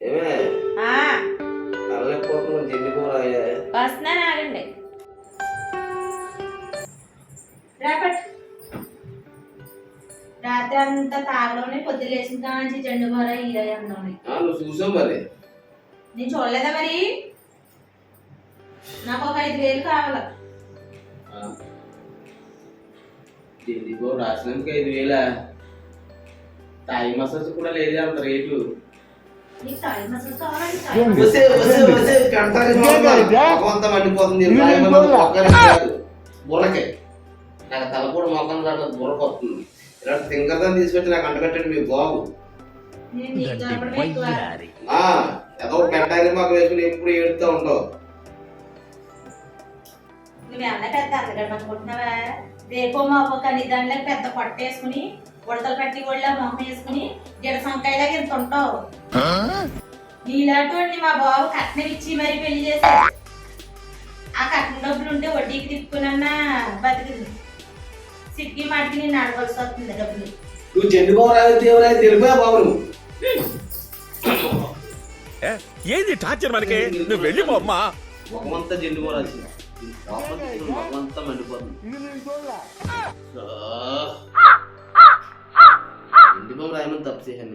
ఏమే తలనొప్పి చెండిపోరాయే వస్తున్నాను ఆగండి రేపటి రాత్రి అంతా తాగలోనే పొద్దు లేచిన కాంచి జెండు కూర హీరో అన్నాను నువ్వు చూసావు మరి నేను చూడలేదా మరి నాకు ఒక 5,000 కావాలి చెండిపో రాసినందుకు 5,000 తాయి మసాజ్ కూడా లేదు అంత రేటు నీకు తాయి మసాజ్ కావాలంటే మండిపోతుంది బుర్రకే నాకు తలపూడ మొక్కలు రావట్లేదు బుర్రకు వస్తుంది ఇలాంటి తింగర్దాన్ని తీసుకొచ్చి నాకు అంటకట్టండి మీకు బాబు ఏదో గంటాయి మాకు వేసుకుని ఎప్పుడు ఏడుతూ ఉండవు నువ్వేమన్నా పెద్ద అల్లగడ్డ అనుకుంటున్నావా రేపో మాపో కానీ దానిలో పెద్ద పొట్ట వేసుకుని ఉడతలు పట్టి ఒళ్ళ మొహం వేసుకుని గిడ సంకాయలాగా ఇంత ఉంటావు నీలాంటి మా బాబు కట్నం ఇచ్చి మరీ పెళ్లి చేశాడు ఆ కట్నం డబ్బులు ఉంటే వడ్డీకి తిప్పుకున్నా బతికింది సిట్టి మాటికి నేను అడగవలసి వస్తుంది డబ్బులు నువ్వు చెండుకోవాలి తెలిపోయా బాబు ఏంది టార్చర్ మనకి నువ్వు వెళ్ళిపోమ్మా ముఖమంతా చెండుకోరాల్సింది ముఖమంతా మండిపోతుంది చెండుబాబు రాయమని తప్పు చేశాను